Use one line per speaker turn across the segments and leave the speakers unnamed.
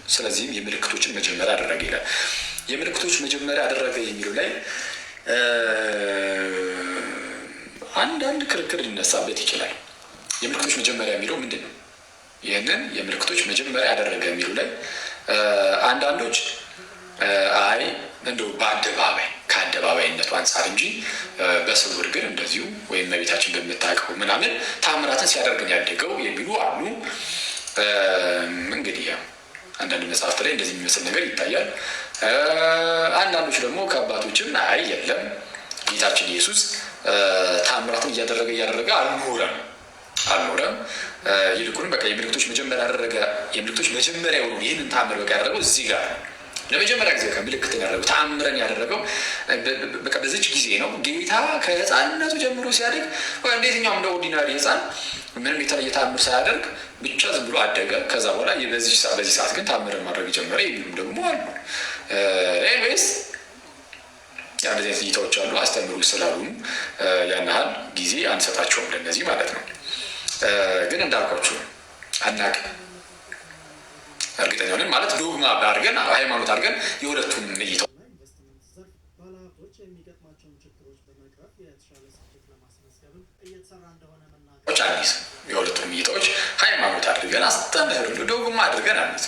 ስለዚህም የምልክቶችን መጀመሪያ አደረገ ይላል። የምልክቶች መጀመሪያ አደረገ የሚለው ላይ አንዳንድ ክርክር ሊነሳበት ይችላል። የምልክቶች መጀመሪያ የሚለው ምንድን ነው? ይህንን የምልክቶች መጀመሪያ አደረገ የሚለው ላይ አንዳንዶች አይ እንደው በአደባባይ ከአደባባይነቱ አንጻር እንጂ በስውር ግን እንደዚሁ ወይም እመቤታችን በምታውቀው ምናምን ታምራትን ሲያደርግን ያደገው የሚሉ አሉ። እንግዲህ ያው አንዳንድ መጽሐፍት ላይ እንደዚህ የሚመስል ነገር ይታያል። አንዳንዶች ደግሞ ከአባቶችም አይ የለም ጌታችን ኢየሱስ ታምራትን እያደረገ አልኖረም። ይልቁንም በቃ የምልክቶች መጀመሪያ አደረገ። የምልክቶች መጀመሪያ የሆኑ ይህንን ታምር በቃ ያደረገው እዚህ ጋር ነው። ለመጀመሪያ ጊዜ ከምልክትን ያደረገው ተአምረን ያደረገው በቃ በዚች ጊዜ ነው። ጌታ ከህፃንነቱ ጀምሮ ሲያደግ እንዴትኛውም እንደ ኦርዲናሪ ህፃን ምንም የተለየ ተአምር ሳያደርግ ብቻ ዝም ብሎ አደገ። ከዛ በኋላ በዚህ ሰዓት ግን ተአምረን ማድረግ ጀመረ የሚሉም ደግሞ አሉ። ኤኒዌይስ እንደዚህ አይነት እይታዎች አሉ። አስተምሩ ስላሉ ያን ያህል ጊዜ አንሰጣቸውም ለእነዚህ ማለት ነው። ግን እንዳልኳችሁ አናውቅም። እርግጠኛ ነን ማለት ዶግማ አድርገን ሃይማኖት አድርገን የሁለቱንም እይታዎች አዲስ የሁለቱንም እይታዎች ሃይማኖት አድርገን አስተምህር ዶግማ አድርገን አዲስ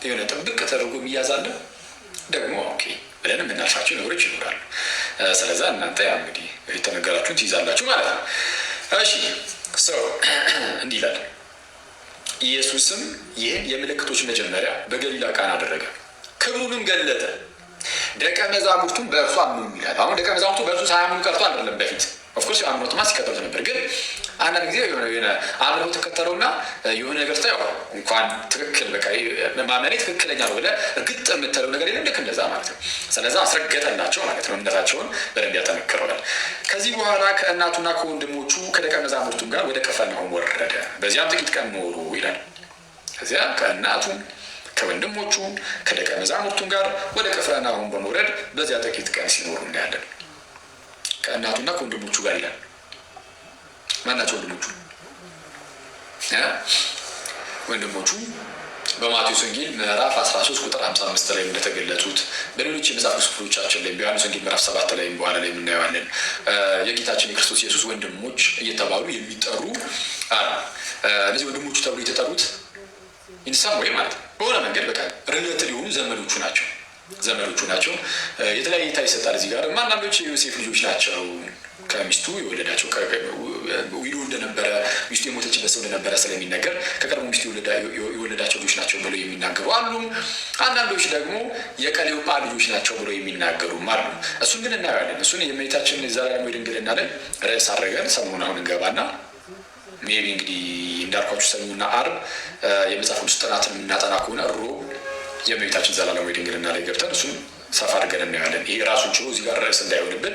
የሆነ ጥብቅ ተደርጎ የሚያዛለን ደግሞ ኦኬ ብለን የምናልፋቸው ነገሮች ይኖራሉ። ስለዛ እናንተ ያ እንግዲህ የተነገራችሁን ትይዛላችሁ ማለት ነው። እሺ ሰው እንዲህ ይላል። ኢየሱስም ይህን የምልክቶች መጀመሪያ በገሊላ ቃና አደረገ፣ ክብሩንም ገለጠ፣ ደቀ መዛሙርቱም በእርሱ አመኑ ይላል። አሁን ደቀ መዛሙርቱ በእርሱ ሳያምኑ ቀርቶ አይደለም። በፊት ኦፍኮርስ አምኖትማ ሲከተሉት ነበር። ግን አንዳንድ ጊዜ የሆነ አምኖ ተከተለውና የሆነ ነገር ስታየው እንኳን ትክክል በቃ ማመኔ ትክክለኛ ነው ብለህ እርግጥ የምትለው ነገር የለም። ልክ እንደዛ ማለት ነው። ስለዛ አስረገጠላቸው ማለት ነው። እምነታቸውን በደንብ ያጠነክረዋል። ከዚህ በኋላ ከእናቱና ከወንድሞቹ ከደቀ መዛሙርቱም ጋር ወደ ቅፍርናሆም ወረደ። በዚያም ጥቂት ቀን ኖሩ ይላል። ከዚያ ከእናቱ ከወንድሞቹ ከደቀ መዛሙርቱም ጋር ወደ ቅፍርናሆም በመውረድ በዚያ ጥቂት ቀን ሲኖሩ እናያለን። ከእናቱና ከወንድሞቹ ጋር ይላል። ማናቸው ወንድሞቹ? ወንድሞቹ በማቴዎስ ወንጌል ምዕራፍ 13 ቁጥር 55 ላይ እንደተገለጹት በሌሎች የመጽሐፍ ክፍሎቻችን ላይ በዮሐንስ ወንጌል ምዕራፍ 7 ላይ በኋላ ላይ የምናየዋለን። የጌታችን የክርስቶስ ኢየሱስ ወንድሞች እየተባሉ የሚጠሩ አሉ። እነዚህ ወንድሞቹ ተብሎ የተጠሩት ኢንሳም ወይ ማለት በሆነ መንገድ በቃ ሪሌትድ የሆኑ ዘመዶቹ ናቸው። የተለያየ እይታ ይሰጣል። እዚህ ጋር አንዳንዶች የዮሴፍ ልጆች ናቸው፣ ከሚስቱ የወለዳቸው ዊዶ እንደነበረ ሚስቱ የሞተችበት ሰው እንደነበረ ስለሚነገር ከቀድሞ ሚስቱ የወለዳቸው ልጆች ናቸው ብለው የሚናገሩ አሉ። አንዳንዶች ደግሞ የቀሌዮጳ ልጆች ናቸው ብለው የሚናገሩም አሉ። እሱን ግን እናየዋለን። እሱን የእመቤታችን ዘላለማዊ ድንግልና ላይ ርዕስ አድርገን ሰሞኑን አሁን እንገባና ሜቢ እንግዲህ እንዳልኳችሁ ሰኞና ዓርብ የመጽሐፍ ቅዱስ ጥናትን የምናጠና ከሆነ ሮብ የእመቤታችን ዘላለማዊ ድንግልና ላይ ገብተን እሱን ሰፋ አድርገን እናያለን። ይሄ ራሱን ችሎ እዚህ ጋር ርዕስ እንዳይሆንብን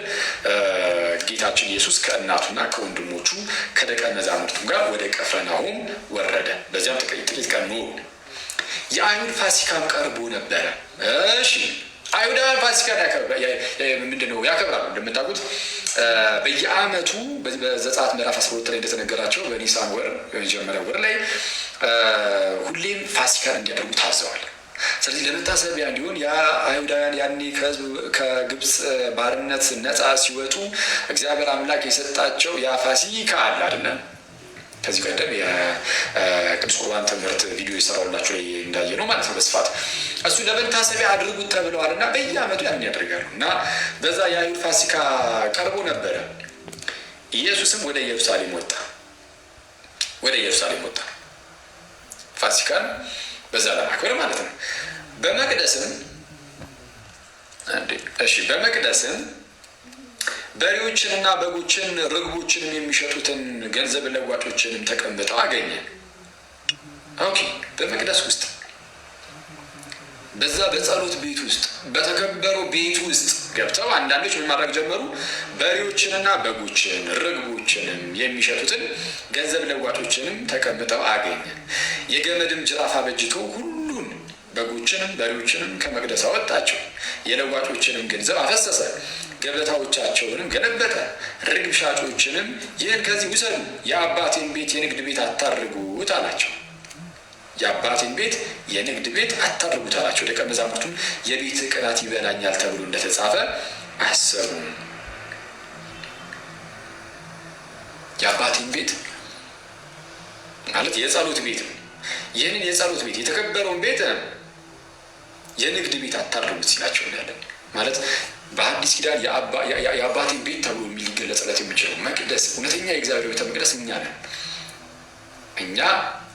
ጌታችን ኢየሱስ ከእናቱና ከወንድሞቹ ከደቀ መዛሙርቱም ጋር ወደ ቅፍርናሆም ወረደ። በዚያም ጥቂት ቀን ኖሩ። የአይሁድ ፋሲካም ቀርቦ ነበረ። እሺ አይሁዳውያን ፋሲካን ምንድነው ያከብራሉ። እንደምታውቁት በየዓመቱ በዘጸአት ምዕራፍ 12 ላይ እንደተነገራቸው በኒሳን ወር የመጀመሪያ ወር ላይ ሁሌም ፋሲካን እንዲያደርጉ ታዘዋል። ስለዚህ ለመታሰቢያ እንዲሆን አይሁዳውያን ያኔ ከግብፅ ባርነት ነፃ ሲወጡ እግዚአብሔር አምላክ የሰጣቸው ያ ፋሲካ አለ አይደለም። ከዚህ ቀደም የቅዱስ ቁርባን ትምህርት ቪዲዮ የሰራሁላችሁ ላይ እንዳየ ነው ማለት ነው በስፋት እሱ ለመታሰቢያ አድርጉት ተብለዋል እና በየዓመቱ ያንን ያደርጋሉ። እና በዛ የአይሁድ ፋሲካ ቀርቦ ነበረ። ኢየሱስም ወደ ኢየሩሳሌም ወጣ ፋሲካን በዛ ለማክበር ማለት ነው። በመቅደስም በሬዎችንና በጎችን ርግቦችንም የሚሸጡትን ገንዘብ ለዋጮችንም ተቀምጠው አገኘ። ኦኬ በመቅደስ ውስጥ በዛ በጸሎት ቤት ውስጥ በተከበረው ቤት ውስጥ ገብተው አንዳንዶች ምን ማድረግ ጀመሩ? በሬዎችንና በጎችን ርግቦችንም የሚሸጡትን ገንዘብ ለዋጮችንም ተቀምጠው አገኘ። የገመድም ጅራፍ አበጅቶ ሁሉን በጎችንም በሬዎችንም ከመቅደስ አወጣቸው። የለዋጮችንም ገንዘብ አፈሰሰ፣ ገበታዎቻቸውንም ገለበጠ። ርግብ ሻጮችንም ይህን ከዚህ ውሰዱ፣ የአባቴን ቤት የንግድ ቤት አታርጉት አላቸው። የአባቴን ቤት የንግድ ቤት አታድርጉት አላቸው። ደቀ መዛሙርቱም የቤትህ ቅናት ይበላኛል ተብሎ እንደተጻፈ አሰቡ። የአባቴን ቤት ማለት የጸሎት ቤት ነው። ይህንን የጸሎት ቤት የተከበረውን ቤት የንግድ ቤት አታድርጉት ሲላቸው እናያለን። ማለት በአዲስ ኪዳን የአባቴን ቤት ተብሎ ሊገለጽለት የሚችለው መቅደስ፣ እውነተኛ የእግዚአብሔር ቤተ መቅደስ እኛ ነን። እኛ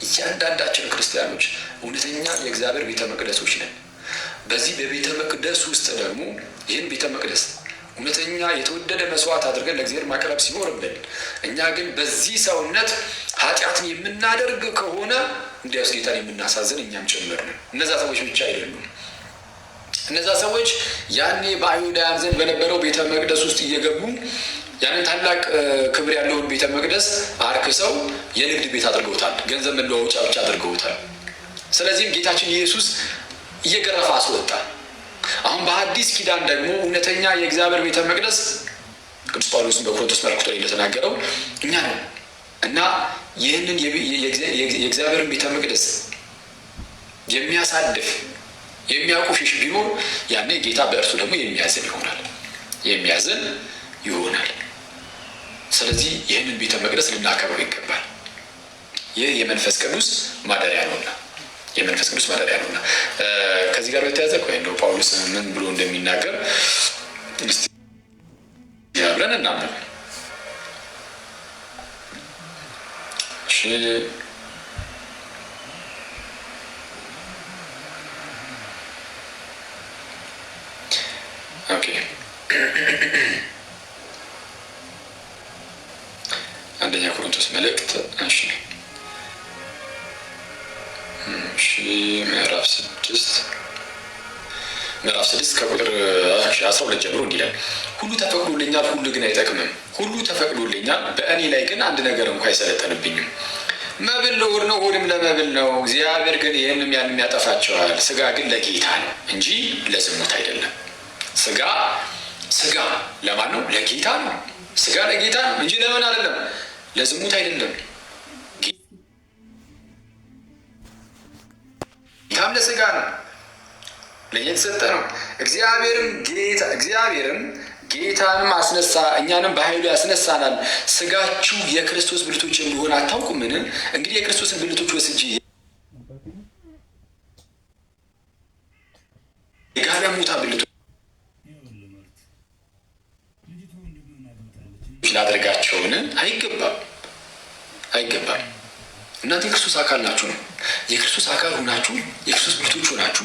እያንዳንዳችን ክርስቲያኖች እውነተኛ የእግዚአብሔር ቤተ መቅደሶች ነን። በዚህ በቤተ መቅደስ ውስጥ ደግሞ ይህን ቤተ መቅደስ እውነተኛ የተወደደ መስዋዕት አድርገን ለእግዚአብሔር ማቅረብ ሲኖርብን፣ እኛ ግን በዚህ ሰውነት ኃጢአትን የምናደርግ ከሆነ እንዲያውስ ጌታን የምናሳዝን እኛም ጭምር ነን። እነዛ ሰዎች ብቻ አይደሉም። እነዛ ሰዎች ያኔ በአይሁዳውያን ዘንድ በነበረው ቤተ መቅደስ ውስጥ እየገቡ ያንን ታላቅ ክብር ያለውን ቤተ መቅደስ አርክሰው የንግድ ቤት አድርገውታል። ገንዘብ መለዋወጫ ብቻ አድርገውታል። ስለዚህም ጌታችን ኢየሱስ እየገረፈ አስወጣ። አሁን በአዲስ ኪዳን ደግሞ እውነተኛ የእግዚአብሔር ቤተ መቅደስ ቅዱስ ጳውሎስን በቆሮንቶስ መልእክቱ ላይ እንደተናገረው እኛ ነን እና ይህንን የእግዚአብሔርን ቤተ መቅደስ የሚያሳድፍ የሚያቆሽሽ ቢኖር ያኔ ጌታ በእርሱ ደግሞ የሚያዝን ይሆናል። ስለዚህ ይህንን ቤተ መቅደስ ልናከብረው ይገባል። ይህ የመንፈስ ቅዱስ ማደሪያ ነውና ከዚህ ጋር በተያያዘ እንደው ጳውሎስ ምን ብሎ እንደሚናገር አብረን እናንብብ። አንደኛ ቆሮንቶስ መልእክት ምዕራፍ 6 ከቁጥር 12 ጀምሮ እንዲላል ሁሉ ተፈቅዶልኛል፣ ሁሉ ግን አይጠቅምም። ሁሉ ተፈቅዶልኛል፣ በእኔ ላይ ግን አንድ ነገር እንኳ አይሰለጠንብኝም። መብል ለሆድ ነው፣ ሆድም ለመብል ነው። እግዚአብሔር ግን ይህንም ያንም ያጠፋቸዋል። ስጋ ግን ለጌታ ነው እንጂ ለዝሙት አይደለም። ስጋ ለማን ነው? ለጌታ ነው። ስጋ ለጌታ ነው እንጂ ለምን አይደለም? ለዝሙት አይደለም። ጌታም ለስጋ ነው፣ ለእኛ የተሰጠ ነው። እግዚአብሔርም ጌታንም አስነሳ፣ እኛንም በኃይሉ ያስነሳናል። ስጋችሁ የክርስቶስ ብልቶች እንደሆነ አታውቁምን? እንግዲህ የክርስቶስን ብልቶች ወስጄ የጋለሞታ ብልቶች ላደርጋቸውን? አይገባም። እናንተ የክርስቶስ አካል ናችሁ ነው። የክርስቶስ አካል ሆናችሁ የክርስቶስ ብልቶች ሆናችሁ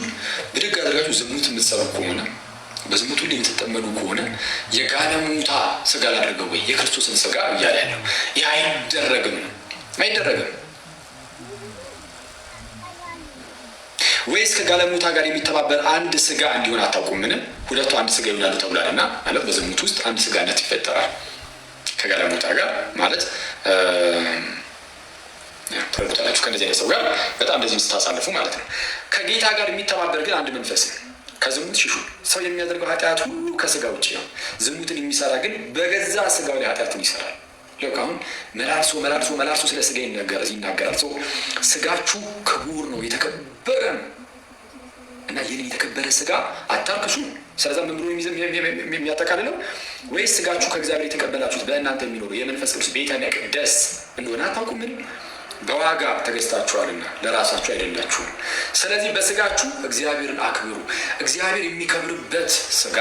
ብድግ አድርጋችሁ ዝሙት የምትሰሩ ከሆነ በዝሙቱ ላይ የምትጠመዱ ከሆነ የጋለሞታ ስጋ ላድርገው ወይ የክርስቶስን ስጋ እያለ ያለው ይህ አይደረግም። ወይስ ከጋለሞታ ጋር የሚተባበር አንድ ስጋ እንዲሆን አታውቁምን? ሁለቱ አንድ ስጋ ይሆናሉ ተብሏልና ማለት በዝሙት ውስጥ አንድ ስጋነት ይፈጠራል ከጋለሞታ ጋር ማለት ትረዱታላችሁ። ከእነዚህ አይነት ሰው ጋር በጣም እንደዚህ ስታሳልፉ ማለት ነው። ከጌታ ጋር የሚተባበር ግን አንድ መንፈስ ነው። ከዝሙት ሽሹ። ሰው የሚያደርገው ኃጢአት ሁሉ ከስጋ ውጭ ነው። ዝሙትን የሚሰራ ግን በገዛ ስጋው ላይ ኃጢአትን ይሰራል። ልክ አሁን መላልሶ ስለ ስጋ ይናገራል። ሰው ስጋችሁ ክቡር ነው፣ የተከበረ ነው እና ይህን የተከበረ ስጋ አታርክሱ። ስለዛ ምን ብሎ የሚያጠቃልለው ወይስ ስጋችሁ ከእግዚአብሔር የተቀበላችሁት በእናንተ የሚኖረው የመንፈስ ቅዱስ ቤተ መቅደስ እንደሆነ አታውቁምን? በዋጋ ተገዝታችኋልና ለራሳችሁ አይደላችሁም። ስለዚህ በስጋችሁ እግዚአብሔርን አክብሩ። እግዚአብሔር የሚከብርበት ስጋ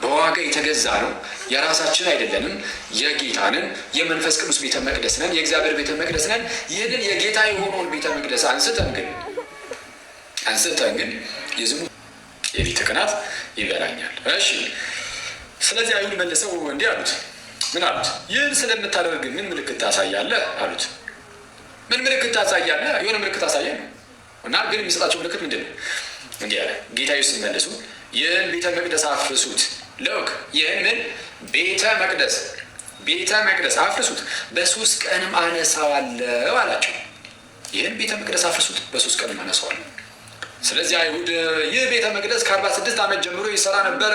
በዋጋ የተገዛ ነው። የራሳችን አይደለንም፣ የጌታ ነን። የመንፈስ ቅዱስ ቤተ መቅደስ ነን፣ የእግዚአብሔር ቤተ መቅደስ ነን። ይህንን የጌታ የሆነውን ቤተ መቅደስ አንስተን ግን የዝሙት የቤተ ቅናት ይበላኛል። እሺ፣ ስለዚህ አይሁድ መልሰው እንዲህ አሉት። ምን አሉት? ይህን ስለምታደርግ ምን ምልክት ታሳያለህ አሉት። ምን ምልክት ታሳያለህ? የሆነ ምልክት አሳየን እና ግን የሚሰጣቸው ምልክት ምንድን ነው? እንዲህ አለ ጌታ ኢየሱስ መልሶ ይህን ቤተ መቅደስ አፍርሱት። ልክ ይህንን ቤተ መቅደስ አፍርሱት፣ በ3 ቀንም አነሳዋለሁ አላቸው። ይህን ቤተ መቅደስ አፍርሱት፣ በ3 ቀንም አነሳዋለሁ። ስለዚህ አይሁድ ይህ ቤተ መቅደስ ከ46 ዓመት ጀምሮ ይሰራ ነበረ፣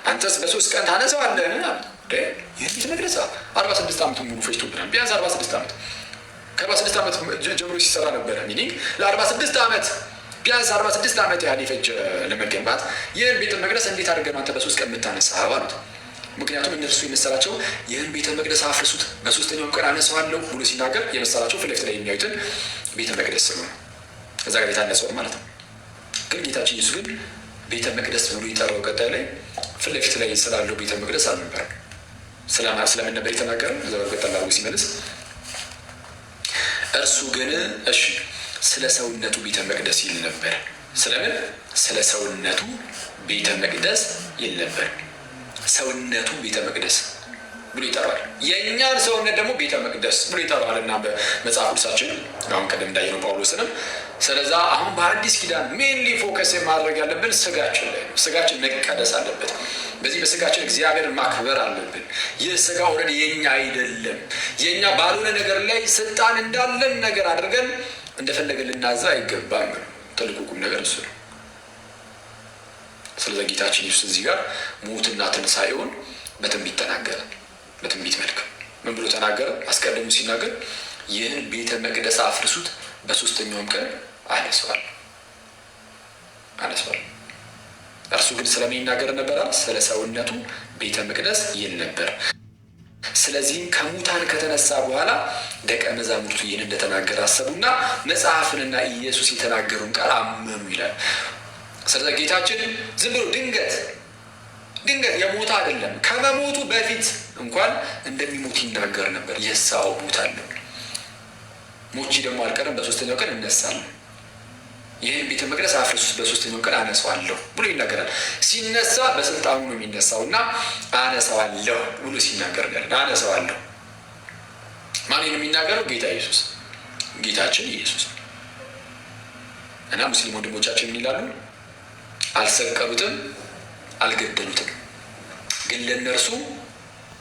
አንተስ በ3 ቀን ታነሳዋለህ? ይህ ቤተ መቅደስ 46 ዓመት ሙሉ ፈጅቶብናል፣ ቢያንስ 46 ዓመት ከ46 ዓመት ጀምሮ ሲሰራ ነበረ። ሚኒንግ ለ46 ዓመት ቢያንስ 46 ዓመት ያህል የፈጀ ለመገንባት ይህን ቤተ መቅደስ እንዴት አድርገን አንተ በ3 ቀን የምታነሳው አሉት። ምክንያቱም እነርሱ የመሰላቸው ይህን ቤተ መቅደስ አፍርሱት በ3ኛው ቀን አነሳዋለሁ ብሎ ሲናገር የመሰላቸው ፊት ለፊት ላይ የሚያዩትን ቤተ መቅደስ ስለሆነ እዛ ጋር የታነጸውን ማለት ነው። ግን ጌታችን ኢየሱስ ግን ቤተ መቅደስ ብሎ የጠራው ቀጣይ ላይ ፊት ለፊት ላይ ስላለው ቤተ መቅደስ አልነበረም። ስለምን ነበር የተናገረው? እዛ በቀጠል አድርጎ ሲመልስ እርሱ ግን እሺ ስለ ሰውነቱ ቤተ መቅደስ ይል ነበር። ስለምን? ስለ ሰውነቱ ቤተ መቅደስ ይል ነበር። ሰውነቱ ቤተ መቅደስ ብሎ ይጠራዋል። የእኛን ሰውነት ደግሞ ቤተ መቅደስ ብሎ ይጠራዋል። እና በመጽሐፍ ቅዱሳችን አሁን ቀደም እንዳየነው ጳውሎስንም ስለዛ አሁን በአዲስ ኪዳን ሜንሊ ፎከስ ማድረግ ያለብን ስጋችን ላይ ነው። ስጋችን መቀደስ አለበት። በዚህ በስጋችን እግዚአብሔር ማክበር አለብን። ይህ ስጋ ኦልሬዲ የኛ አይደለም። የኛ ባልሆነ ነገር ላይ ስልጣን እንዳለን ነገር አድርገን እንደፈለገን ልናዛ አይገባም። ትልቁ ቁም ነገር እሱ ነው። ስለዚህ ጌታችን ኢየሱስ እዚህ ጋር ሞትና ትንሣኤውን በትንቢት ተናገረ። በትንቢት መልክ ምን ብሎ ተናገረ? አስቀድሞ ሲናገር ይህን ቤተ መቅደስ አፍርሱት በ3ኛውም ቀን አነሳዋለሁ። እርሱ ግን ስለምን ይናገር ነበር? ስለ ሰውነቱ ቤተ መቅደስ ይል ነበር። ስለዚህም ከሙታን ከተነሳ በኋላ ደቀ መዛሙርቱ ይህን እንደተናገረ አሰቡና መጽሐፍንና ኢየሱስ የተናገሩን ቃል አመኑ ይላል። ስለዚህ ጌታችን ዝም ብሎ ድንገት የሞተ አይደለም። ከመሞቱ በፊት እንኳን እንደሚሞት ይናገር ነበር። የሳው ሞታለሁ፣ ሞቼ ደግሞ አልቀርም፣ በ3ኛው ቀን እነሳለሁ፣ ይህን ቤተ መቅደስ አፍርሱት በ3ኛው ቀን አነሳዋለሁ ብሎ ይናገራል። ሲነሳ በስልጣኑ ነው የሚነሳው እና አነሳዋለሁ ብሎ ሲናገር አነሳዋለሁ። ማን ነው የሚናገረው? ጌታ ኢየሱስ፣ ጌታችን ኢየሱስ። እና ሙስሊም ወንድሞቻችን ምን ይላሉ? አልሰቀሉትም፣ አልገደሉትም፣ ግን ለእነርሱ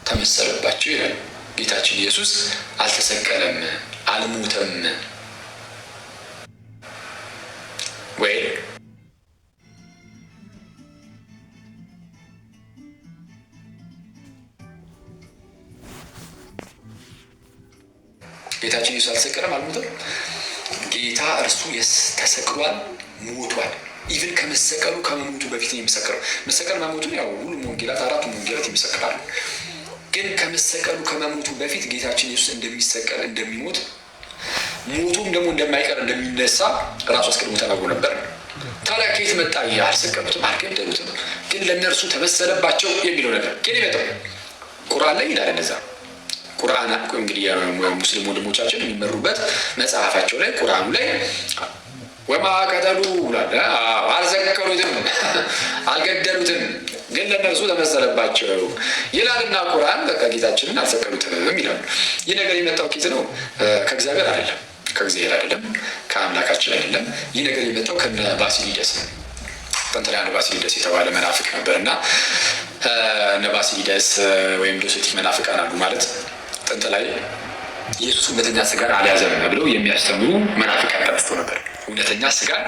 ተመሰለባቸው ይላል። ጌታችን ኢየሱስ አልተሰቀለም፣ አልሞተም ወይ? ጌታችን ኢየሱስ አልተሰቀለም፣ አልሞተም። ጌታ እርሱ ተሰቅሏል፣ ሞቷል። ኢቭን ከመሰቀሉ ከመሞቱ በፊት ነው የሚሰቀለው። መሰቀል መሞቱን ያው ሁሉም ወንጌላት 4ቱም ወንጌላት ይመሰክራሉ። ግን ከመሰቀሉ ከመሞቱ በፊት ጌታችን ኢየሱስ እንደሚሰቀል፣ እንደሚሞት፣ ሞቱም ደግሞ እንደማይቀር እንደሚነሳ ራሱ አስቀድሞ ተናግሮ ነበር። ታዲያ ከየት መጣ? አልሰቀሉትም፣ አልገደሉትም፣ ግን ለእነርሱ ተመሰለባቸው የሚለው ነገር ግን ይመጣው ቁርአን ላይ ይላል። እንደዛ ቁርአን እንግዲህ ሙስሊም ወንድሞቻችን የሚመሩበት መጽሐፋቸው ላይ ቁርአኑ ላይ ወማ ቀተሉ ብሏል። አልሰቀሉትም፣ አልገደሉትም፣ ግን ለእነርሱ ተመሰለባቸው ይላልና ቁርአን በቃ ጌታችንን አልሰቀሉትም ይላሉ። ይህ ነገር የመጣው ኬት ነው? ከእግዚአብሔር አይደለም፣ ከአምላካችን አይደለም። ይህ ነገር የመጣው ከነ ባሲሊደስ ነው። ጥንት ላይ አንድ ባሲሊደስ የተባለ መናፍቅ ነበር እና እነ ባሲሊደስ ወይም ዶሴቲክ መናፍቃን አሉ ማለት ጥንት ላይ ኢየሱስ እውነተኛ ስጋን አልያዘም ብለው የሚያስተምሩ መናፍቃን ተነስቶ ነበር። እውነተኛ ስጋን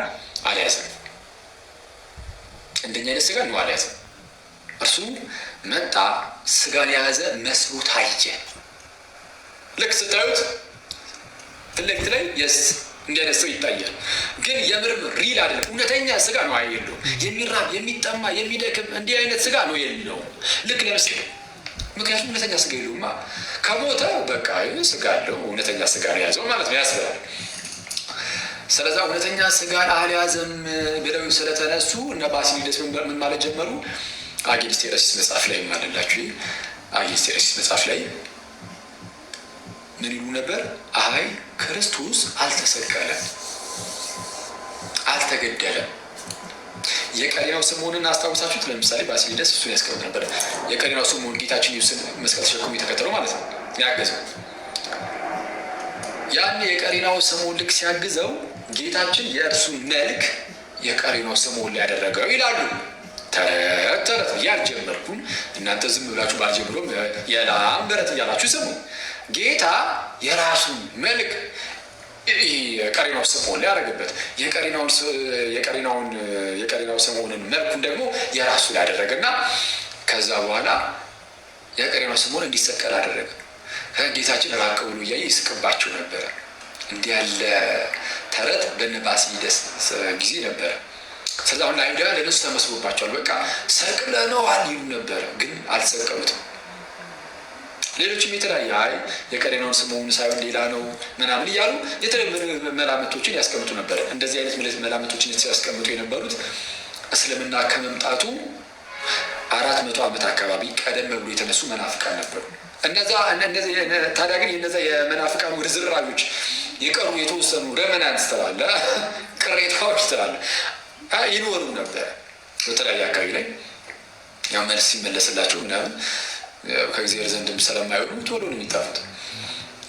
አልያዘም፣ እንደኛ አይነት ስጋን ነው አልያዘም። እርሱ መጣ፣ ስጋን የያዘ መስሎ ታየ። ልክ ስታዩት ፊት ለፊት ላይ እንዲህ አይነት ሰው ይታያል። ግን የምርምር ሪል አይደለም። እውነተኛ ስጋ ነው የለውም። የሚራብ የሚጠማ የሚደክም እንዲህ አይነት ስጋ ነው የለውም። ልክ ለምሳሌ ምክንያቱም እውነተኛ ስጋ የለውማ። ከሞተ በቃ ስጋ አለው፣ እውነተኛ ስጋ ነው የያዘው ማለት ነው ያስብላል። ስለዛ እውነተኛ ስጋን አልያዘም ብለው ስለተነሱ እነ ባሲሊደስ ምን ማለት ጀመሩ? አጌንስት ሄሬሲስ መጽሐፍ ላይ ማለላችሁ አጌንስት ሄሬሲስ መጽሐፍ ላይ ምን ይሉ ነበር? አይ ክርስቶስ አልተሰቀለም፣ አልተገደለም። የቀሬናው ስምዖንን አስታውሳችሁት? ለምሳሌ ባሲሊደስ እሱን ያስቀምጥ ነበር። የቀሬናው ስምዖን ጌታችን ኢየሱስን መስቀል ተሸክሞ የተከተለው ማለት ነው ያገዘው። ያን የቀሬናው ስምዖን ልክ ሲያግዘው ጌታችን የእርሱን መልክ የቀሬናው ስምዖን ላይ ያደረገው ይላሉ። ተረት ያልጀመርኩን እናንተ ዝም ብላችሁ ባልጀምሮም የላም በረት እያላችሁ ስሙ። ጌታ የራሱን መልክ የቀሬናው ስምዖን ላይ ያደረገበት የቀሬናው ስምዖንን መልኩን ደግሞ የራሱ ላይ ያደረገና ከዛ በኋላ የቀሬናው ስምዖን እንዲሰቀል አደረገ። ጌታችን ራቅ ብሎ እያየ ይስቅባቸው ነበረ። እንዲህ ያለ ተረት በነ ባስልዮስ ጊዜ ነበረ። ስለዚህ አሁን አይሁዳውያን ለነሱ ተመስሎባቸዋል። በቃ ሰቅለነዋል ይሉ ነበረ፣ ግን አልሰቀሉትም። ሌሎችም የተለያየ የቀሬናውን ስምዖን ሳይሆን ሌላ ነው ምናምን እያሉ የተለያዩ መላምቶችን ያስቀምጡ ነበር። እንደዚህ አይነት መላምቶችን ሲያስቀምጡ የነበሩት እስልምና ከመምጣቱ 400 ዓመት አካባቢ ቀደም ብሎ የተነሱ መናፍቃን ነበሩ። ታዲያ ግን የነዛ የመናፍቃን ርዝራዦች የቀሩ የተወሰኑ ረመናንት ትላለ ቅሬታዎች ትላለ ይኖሩ ነበር በተለያየ አካባቢ ላይ ያው መልስ ሲመለስላቸው ምናምን ከእግዚአብሔር ዘንድም ስለማይሆኑ ቶሎ ነው የሚጣፉት።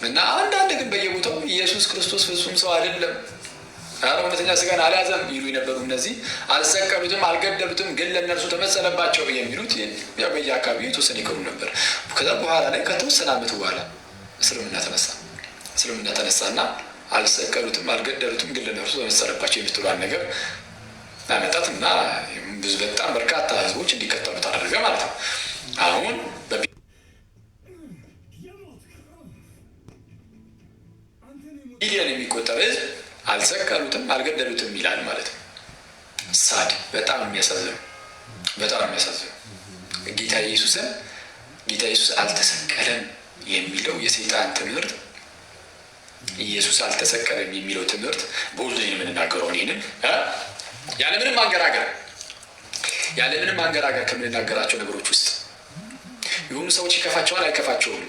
እና አንዳንድ ግን በየቦታው ኢየሱስ ክርስቶስ ፍጹም ሰው አይደለም፣ እውነተኛ ስጋን አልያዘም ይሉ የነበሩ እነዚህ አልሰቀሉትም፣ አልገደሉትም፣ ግን ለእነርሱ ተመሰለባቸው የሚሉት ያው በየአካባቢው የተወሰነ ይቀሩ ነበር። ከዛ በኋላ ላይ ከተወሰነ ዓመት በኋላ እስልምና ተነሳና አልሰቀሉትም፣ አልገደሉትም፣ ግን ለእነርሱ ተመሰለባቸው የምትሏን ነገር አመጣት እና በጣም በርካታ ህዝቦች እንዲከተሉት አደረገ ማለት ነው። አሁን በቢሊዮን የሚቆጠር ህዝብ አልሰቀሉትም፣ አልገደሉትም ይላል ማለት ነው። ሳድ በጣም የሚያሳዝነው ጌታ ኢየሱስ አልተሰቀለም የሚለው የሰይጣን ትምህርት፣ ኢየሱስ አልተሰቀለም የሚለው ትምህርት በሁሉ የምንናገረው ይህንን ያለምንም አንገራገር ከምንናገራቸው ነገሮች ውስጥ የሆኑ ሰዎች ይከፋቸዋል አይከፋቸውም፣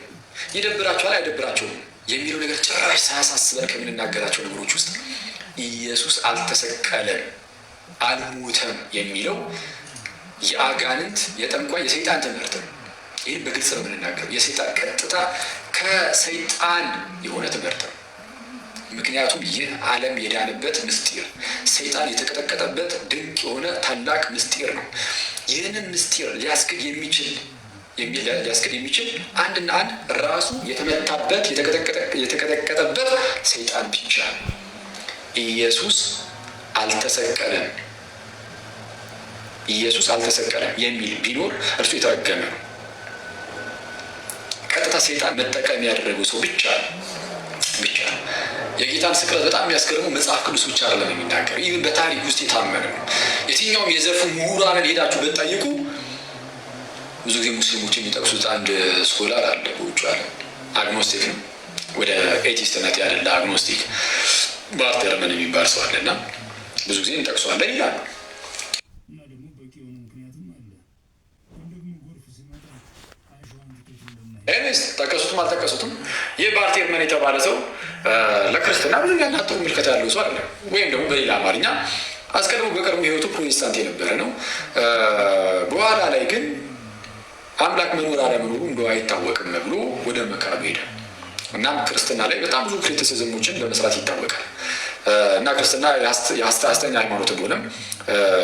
ይደብራቸዋል አይደብራቸውም የሚለው ነገር ጭራሽ ሳያሳስበን ከምንናገራቸው ነገሮች ውስጥ ኢየሱስ አልተሰቀለም አልሞተም የሚለው የአጋንንት የጠንቋይ የሰይጣን ትምህርት ነው። ይህን በግልጽ ነው የምንናገረው። የሰይጣን ቀጥታ ከሰይጣን የሆነ ትምህርት ነው። ምክንያቱም ይህ ዓለም የዳነበት ምስጢር፣ ሰይጣን የተቀጠቀጠበት ድንቅ የሆነ ታላቅ ምስጢር ነው። ይህንን ምስጢር ሊያስክድ የሚችል አንድና አንድ ራሱ የተመታበት የተቀጠቀጠበት ሰይጣን ብቻ ነው። ኢየሱስ አልተሰቀለም የሚል ቢኖር እርሱ የተረገመ ነው። ቀጥታ ሰይጣን መጠቀም ያደረገው ሰው ብቻ ነው። የጌታን ስቅለት በጣም የሚያስገርመው መጽሐፍ ቅዱስ ብቻ አይደለም የሚናገር፣ ይህን በታሪክ ውስጥ የታመነ ነው። የትኛውም የዘርፉ ምሁራንን ሄዳችሁ በጠይቁ ብዙ ጊዜ ሙስሊሞች የሚጠቅሱት አንድ ስኮላር አለ በውጭ ዓለም አግኖስቲክ ነው፣ ወደ ኤቲስትነት ያደላ አግኖስቲክ ባርተር ምን የሚባል ሰው አለ እና ብዙ ጊዜ እንጠቅሰዋለን ይላሉ። ኤኒዌይስ ጠቀሱትም አልጠቀሱትም ይህ ባርቴርመን የተባለ ሰው ለክርስትና ብዙ ያናጥሩ ምልከታ ያለው ሰው አይደለም። ወይም ደግሞ በሌላ አማርኛ አስቀድሞ በቀድሞ ህይወቱ ፕሮቴስታንት የነበረ ነው። በኋላ ላይ ግን አምላክ መኖር አለመኖሩ እንደው አይታወቅም ብሎ ወደ መካዱ ሄደ። እናም ክርስትና ላይ በጣም ብዙ ክሪቲሲዝሞችን በመስራት ይታወቃል። እና ክርስትና የሐሰተኛ ሃይማኖት እንደሆነም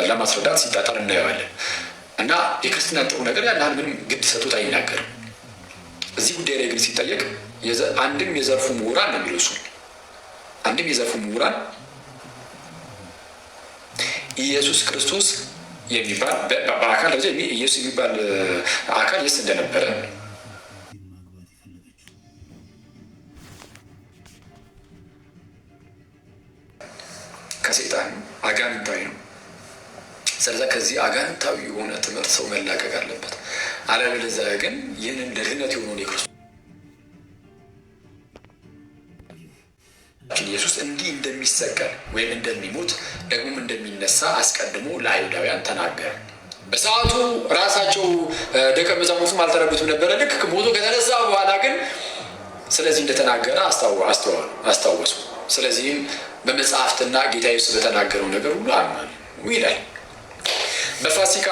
ለማስረዳት ሲጣጣር እናየዋለን። እና የክርስትና ጥሩ ነገር ያን ያህል ምንም ግድ ሰጥቶት አይናገርም። እዚህ ጉዳይ ላይ ግን ሲጠየቅ አንድም የዘርፉ ምሁራን ነው የሚለው እሱ አንድም የዘርፉ ምሁራን ኢየሱስ ክርስቶስ የሚባል በአካል ደረጃ ኢየሱስ የሚባል አካል የስ እንደነበረ ከሰይጣን አጋንንታዊ ነው። ስለዚህ ከዚህ አጋንንታዊ የሆነ ትምህርት ሰው መላቀቅ አለበት። አለበለዚያ ግን ይህንን ለድህነት የሆነውን የክርስቶስ ኢየሱስ እንዲህ እንደሚሰቀል ወይም እንደሚሞት ደግሞም እንደሚነሳ አስቀድሞ ለአይሁዳውያን ተናገረ። በሰዓቱ ራሳቸው ደቀ መዛሙርቱም አልተረዱትም ነበረ። ልክ ሞቶ ከተነሳ በኋላ ግን ስለዚህ እንደተናገረ አስታወሱ። ስለዚህም በመጽሐፍትና ጌታ ኢየሱስ በተናገረው ነገር ሁሉ አመኑ ይላል። በፋሲካ